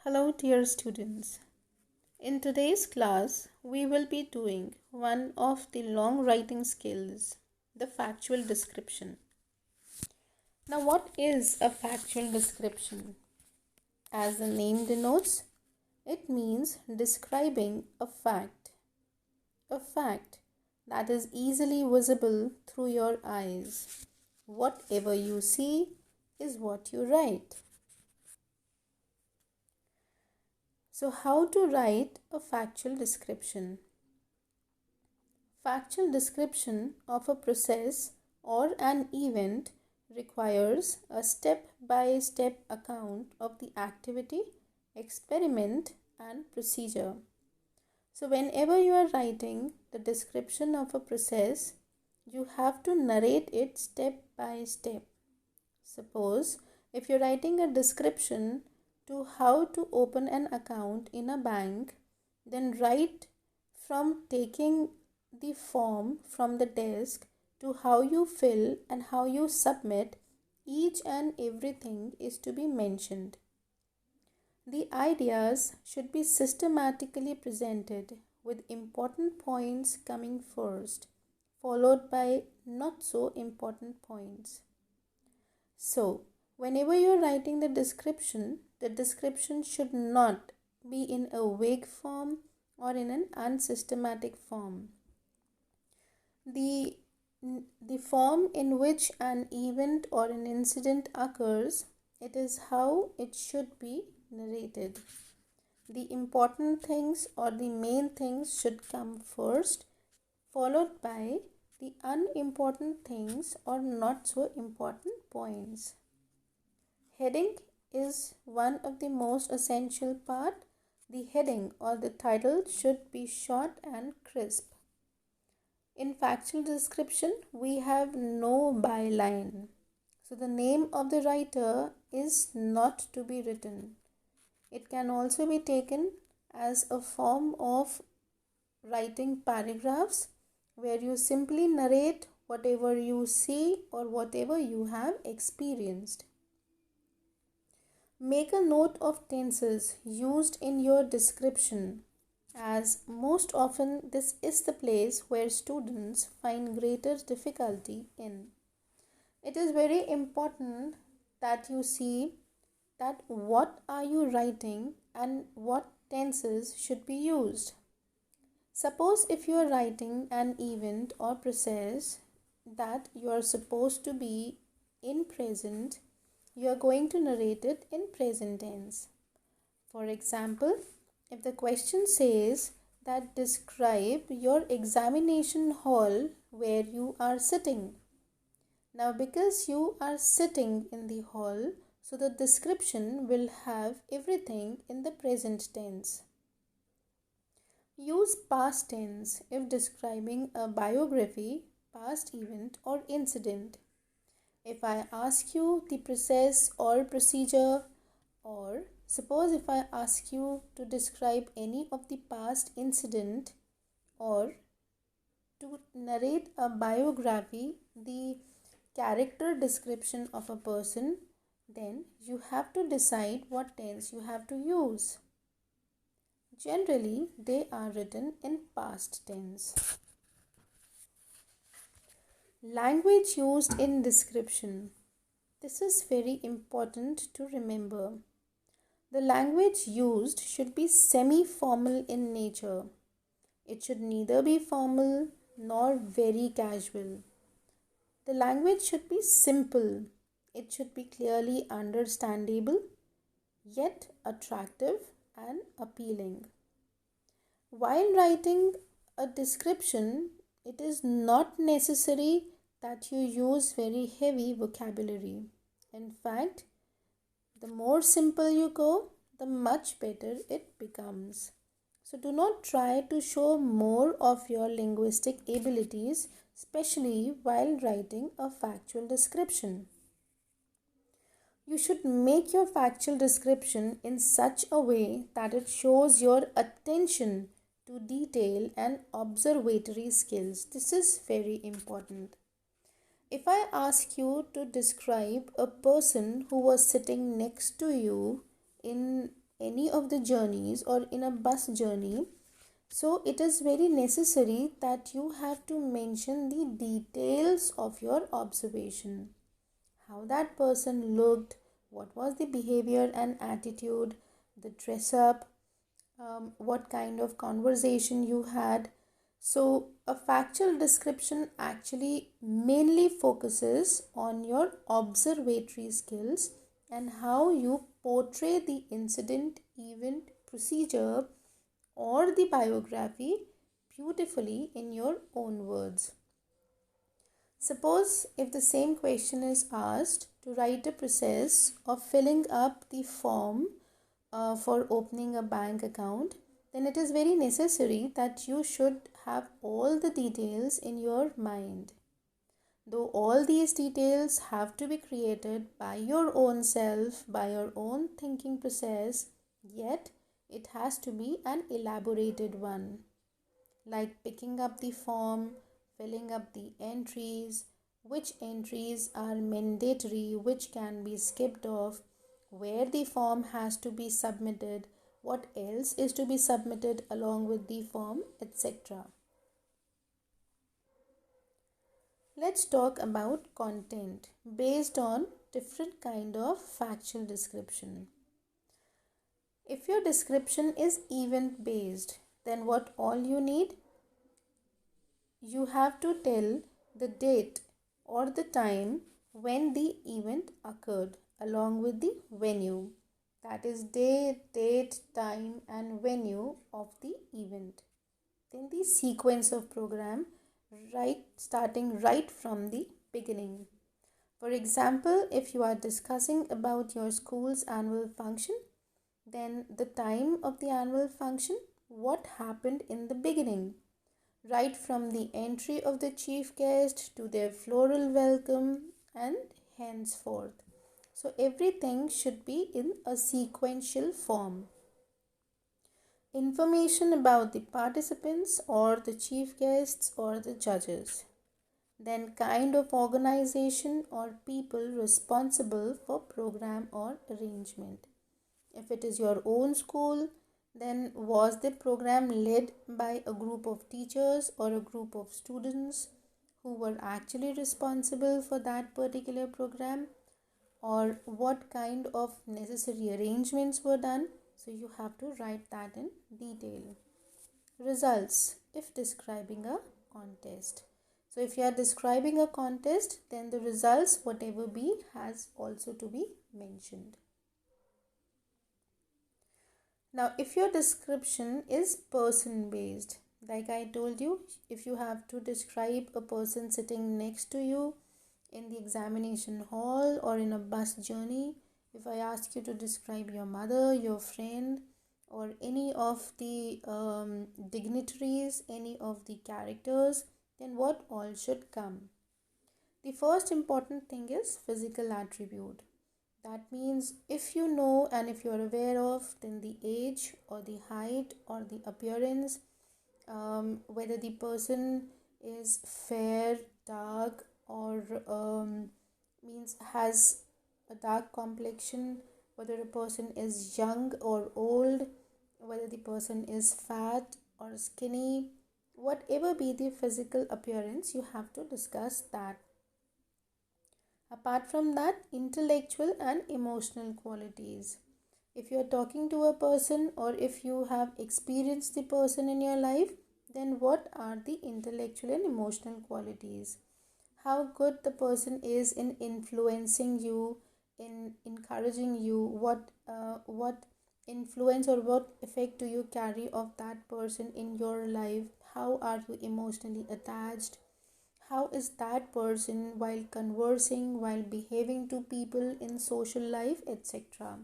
Hello, dear students. In today's class, we will be doing one of the long writing skills, the factual description. Now, what is a factual description? As the name denotes, it means describing a fact that is easily visible through your eyes. Whatever you see is what you write. So, how to write a factual description? Factual description of a process or an event requires a step-by-step account of the activity, experiment, and procedure. So, whenever you are writing the description of a process, you have to narrate it step by step. Suppose if you're writing a description to how to open an account in a bank, then write from taking the form from the desk to how you fill and how you submit. Each and everything is to be mentioned. The ideas should be systematically presented with important points coming first, followed by not so important points. So, whenever you are writing the description should not be in a vague form or in an unsystematic form. The form in which an event or an incident occurs, it is how it should be narrated. The important things or the main things should come first, followed by the unimportant things or not so important points. Heading is one of the most essential part. The heading or the title should be short and crisp. In factual description, we have no byline. So the name of the writer is not to be written. It can also be taken as a form of writing paragraphs where you simply narrate whatever you see or whatever you have experienced. Make a note of tenses used in your description, as most often this is the place where students find greater difficulty in. It is very important that you see that what are you writing and what tenses should be used. Suppose if you are writing an event or process that you are supposed to be in present, you are going to narrate it in present tense. For example, if the question says that describe your examination hall where you are sitting. Now, because you are sitting in the hall, so the description will have everything in the present tense. Use past tense if describing a biography, past event or incident. If I ask you the process or procedure, or suppose if I ask you to describe any of the past incident or to narrate a biography, the character description of a person, then you have to decide what tense you have to use. Generally, they are written in past tense. Language used in description. This is very important to remember. The language used should be semi-formal in nature. It should neither be formal nor very casual. The language should be simple. It should be clearly understandable, yet attractive and appealing. While writing a description, it is not necessary that you use very heavy vocabulary. In fact, the more simple you go, the much better it becomes. So do not try to show more of your linguistic abilities, especially while writing a factual description. You should make your factual description in such a way that it shows your attention to detail and observatory skills. This is very important. If I ask you to describe a person who was sitting next to you in any of the journeys or in a bus journey, so it is very necessary that you have to mention the details of your observation. How that person looked, what was the behavior and attitude, the dress up, what kind of conversation you had. So, a factual description actually mainly focuses on your observatory skills and how you portray the incident, event, procedure, or the biography beautifully in your own words. Suppose if the same question is asked to write a process of filling up the form for opening a bank account, then it is very necessary that you should have all the details in your mind. Though all these details have to be created by your own self, by your own thinking process, yet it has to be an elaborated one, like picking up the form, filling up the entries, which entries are mandatory, which can be skipped off, where the form has to be submitted, what else is to be submitted along with the form, etc. Let's talk about content based on different kind of factual description. If your description is event based, then what all you need? You have to tell the date or the time when the event occurred along with the venue. That is date, time and venue of the event. Then the sequence of program starting right from the beginning. For example, if you are discussing about your school's annual function, then the time of the annual function, what happened in the beginning, right from the entry of the chief guest to their floral welcome and henceforth. So everything should be in a sequential form. Information about the participants or the chief guests or the judges. Then kind of organization or people responsible for program or arrangement. If it is your own school, then was the program led by a group of teachers or a group of students who were actually responsible for that particular program, or what kind of necessary arrangements were done? So you have to write that in detail. Results if describing a contest. So if you are describing a contest, then the results, whatever be, has also to be mentioned. Now, if your description is person based, like I told you, if you have to describe a person sitting next to you in the examination hall or in a bus journey, if I ask you to describe your mother, your friend, or any of the dignitaries, any of the characters, then what all should come? The first important thing is physical attribute. That means if you know and if you are aware of, then the age or the height or the appearance, whether the person is fair, dark, or means has a dark complexion, whether a person is young or old, whether the person is fat or skinny, whatever be the physical appearance, you have to discuss that. Apart from that, intellectual and emotional qualities. If you are talking to a person or if you have experienced the person in your life, then what are the intellectual and emotional qualities? How good the person is in influencing you, in encouraging you, what influence or what effect do you carry of that person in your life? How are you emotionally attached? How is that person while conversing, while behaving to people in social life, etc.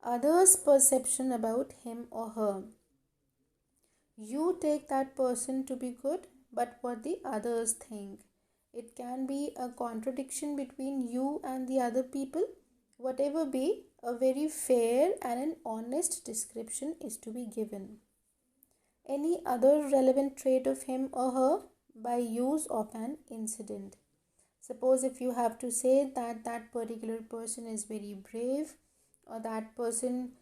Others' perception about him or her. You take that person to be good, but what the others think. It can be a contradiction between you and the other people. Whatever be, a very fair and an honest description is to be given. Any other relevant trait of him or her by use of an incident. Suppose if you have to say that that particular person is very brave, or that person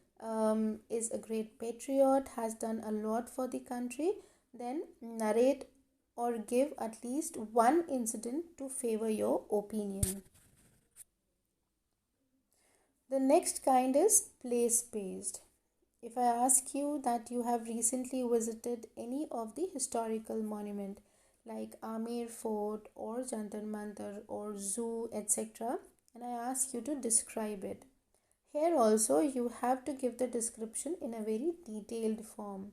is a great patriot, has done a lot for the country, then narrate or give at least one incident to favor your opinion. The next kind is place based. If I ask you that you have recently visited any of the historical monument like Amer Fort or Jantar Mantar or zoo, etc., and I ask you to describe it, here also you have to give the description in a very detailed form,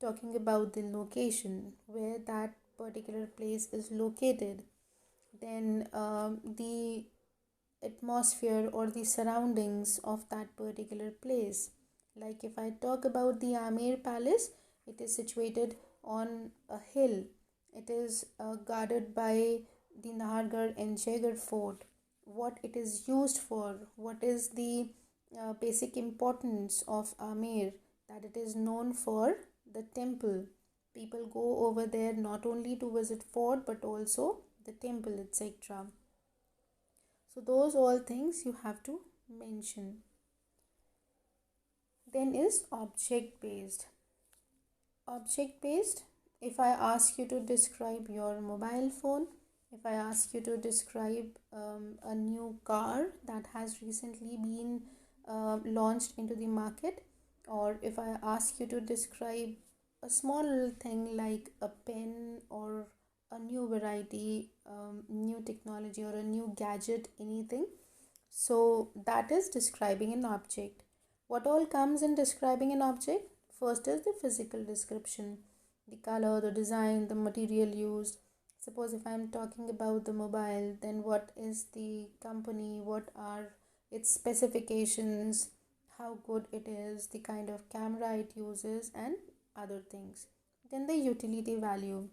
talking about the location where that particular place is located, then the atmosphere or the surroundings of that particular place. Like if I talk about the Amer Palace, it is situated on a hill. It is guarded by the Nahargarh and Jaigarh fort. What it is used for, what is the basic importance of Amer, that it is known for the temple. People go over there not only to visit fort but also the temple, etc. So those all things you have to mention. Then is object based. Object based, if I ask you to describe your mobile phone, if I ask you to describe a new car that has recently been launched into the market, or if I ask you to describe a small thing like a pen or a new variety, new technology or a new gadget, anything, so that is describing an object. What all comes in describing an object? First is the physical description, the color, the design, the material used. Suppose if I am talking about the mobile, then what is the company, what are its specifications, how good it is, the kind of camera it uses, and other things. Then the utility value.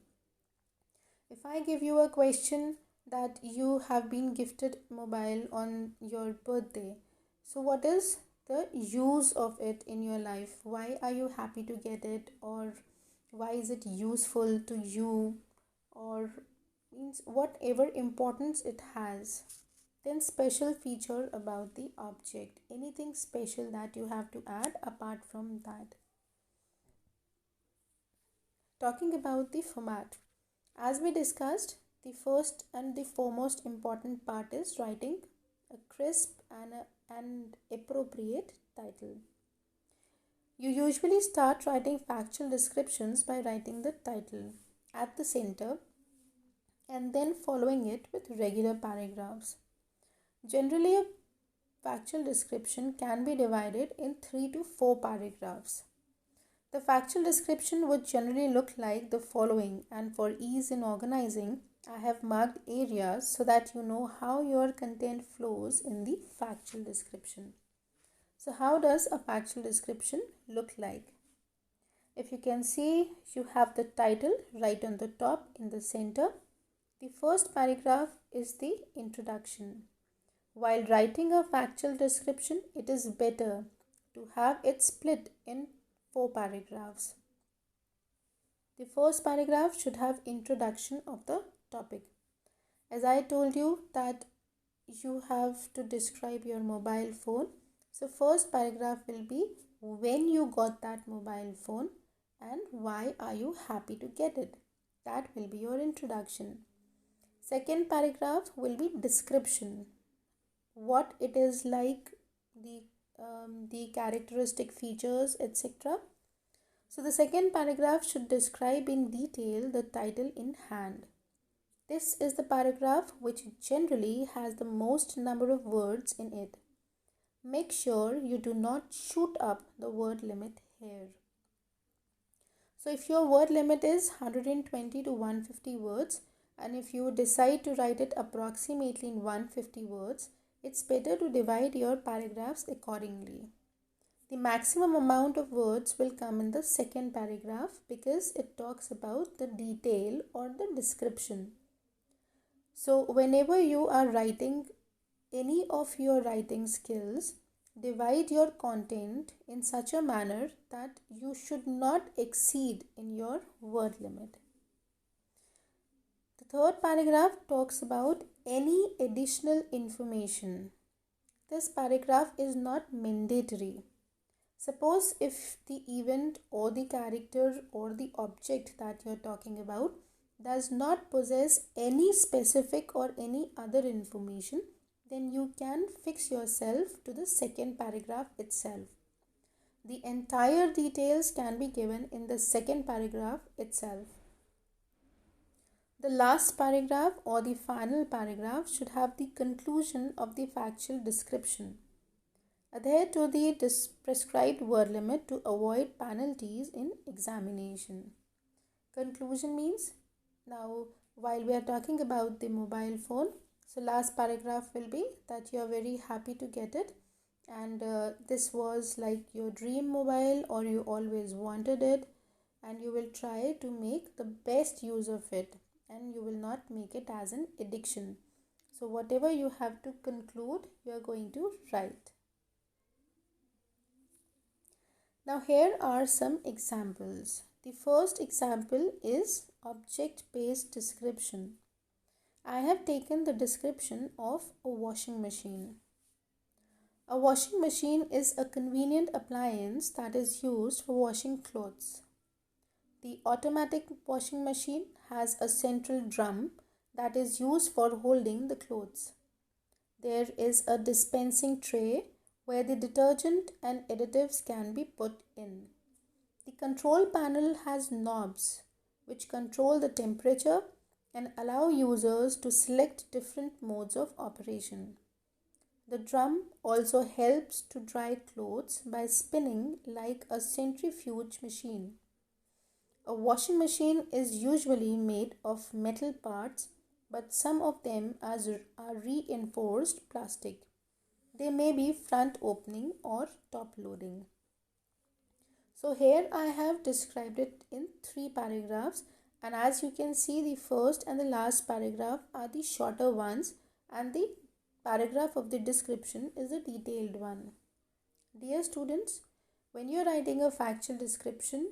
If I give you a question that you have been gifted mobile on your birthday, so what is the use of it in your life? Why are you happy to get it, or why is it useful to you, or means whatever importance it has. Then special feature about the object, anything special that you have to add apart from that. Talking about the format, as we discussed, the first and the foremost important part is writing a crisp and appropriate title. You usually start writing factual descriptions by writing the title at the center and then following it with regular paragraphs. Generally, a factual description can be divided in 3 to 4 paragraphs. The factual description would generally look like the following, and for ease in organizing, I have marked areas so that you know how your content flows in the factual description. So, how does a factual description look like? If you can see, you have the title right on the top in the center. The first paragraph is the introduction. While writing a factual description, it is better to have it split in 4 paragraphs. The first paragraph should have introduction of the topic. As I told you that you have to describe your mobile phone. So first paragraph will be when you got that mobile phone and why are you happy to get it. That will be your introduction. Second paragraph will be description. What it is like, the characteristic features, etc. So the second paragraph should describe in detail the title in hand. This is the paragraph which generally has the most number of words in it. Make sure you do not shoot up the word limit here. So if your word limit is 120 to 150 words, and if you decide to write it approximately in 150 words, it's better to divide your paragraphs accordingly. The maximum amount of words will come in the second paragraph because it talks about the detail or the description. So whenever you are writing any of your writing skills, divide your content in such a manner that you should not exceed in your word limit. The third paragraph talks about any additional information. This paragraph is not mandatory. Suppose if the event or the character or the object that you're talking about does not possess any specific or any other information, then you can fix yourself to the second paragraph itself. The entire details can be given in the second paragraph itself. The last paragraph or the final paragraph should have the conclusion of the factual description. Adhere to the prescribed word limit to avoid penalties in examination. Conclusion means, now while we are talking about the mobile phone, so last paragraph will be that you are very happy to get it, and this was like your dream mobile or you always wanted it, and you will try to make the best use of it and you will not make it as an addiction. So whatever you have to conclude, you are going to write. Now here are some examples. The first example is object-based description. I have taken the description of a washing machine. A washing machine is a convenient appliance that is used for washing clothes. The automatic washing machine has a central drum that is used for holding the clothes. There is a dispensing tray where the detergent and additives can be put in. The control panel has knobs which control the temperature and allow users to select different modes of operation. The drum also helps to dry clothes by spinning like a centrifuge machine. A washing machine is usually made of metal parts, but some of them are reinforced plastic. They may be front opening or top loading. So here I have described it in 3 paragraphs, and as you can see, the first and the last paragraph are the shorter ones and the paragraph of the description is the detailed one. Dear students, when you are writing a factual description,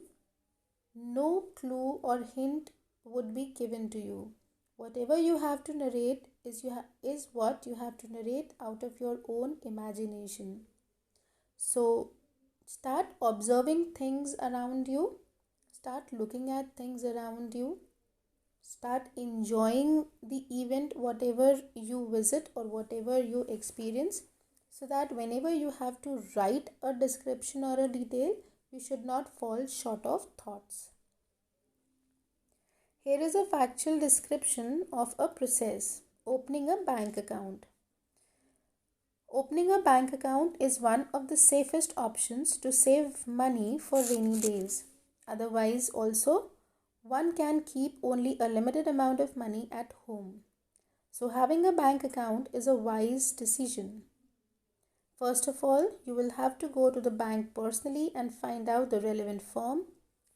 no clue or hint would be given to you. Whatever you have to narrate is what you have to narrate out of your own imagination. So start observing things around you, start looking at things around you, start enjoying the event, whatever you visit or whatever you experience, so that whenever you have to write a description or a detail, you should not fall short of thoughts. Here is a factual description of a process: opening a bank account. Opening a bank account is one of the safest options to save money for rainy days. Otherwise, also, one can keep only a limited amount of money at home. So, having a bank account is a wise decision. First of all, you will have to go to the bank personally and find out the relevant form.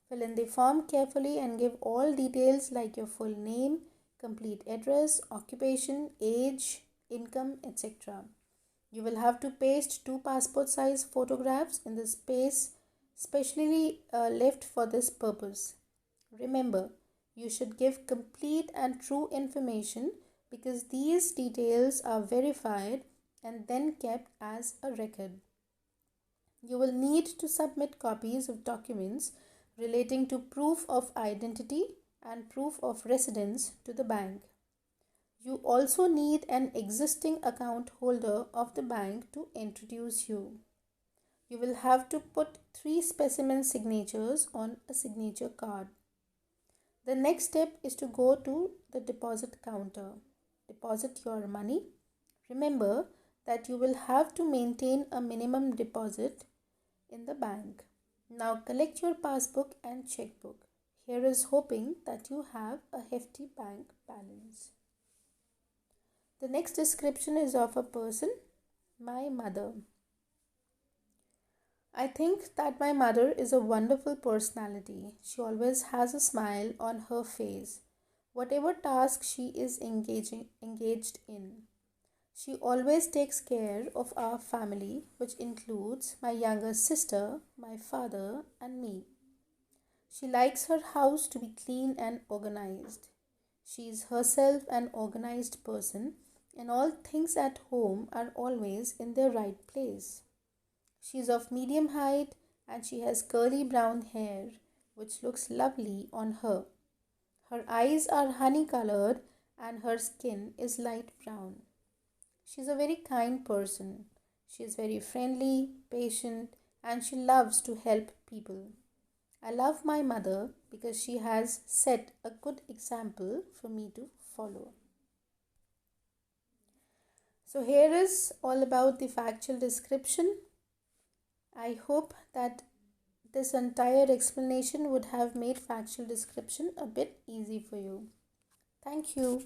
Fill in the form carefully and give all details like your full name, complete address, occupation, age, income, etc. You will have to paste 2 passport size photographs in the space specially left for this purpose. Remember, you should give complete and true information because these details are verified and then kept as a record. You will need to submit copies of documents relating to proof of identity and proof of residence to the bank. You also need an existing account holder of the bank to introduce you. You will have to put 3 specimen signatures on a signature card. The next step is to go to the deposit counter. Deposit your money. Remember that you will have to maintain a minimum deposit in the bank. Now collect your passbook and checkbook. Here is hoping that you have a hefty bank balance. The next description is of a person, my mother. I think that my mother is a wonderful personality. She always has a smile on her face, whatever task she is engaged in. She always takes care of our family, which includes my younger sister, my father, and me. She likes her house to be clean and organized. She is herself an organized person, and all things at home are always in their right place. She is of medium height and she has curly brown hair which looks lovely on her. Her eyes are honey colored and her skin is light brown. She's a very kind person. She is very friendly, patient, and she loves to help people. I love my mother because she has set a good example for me to follow. So, here is all about the factual description. I hope that this entire explanation would have made factual description a bit easy for you. Thank you.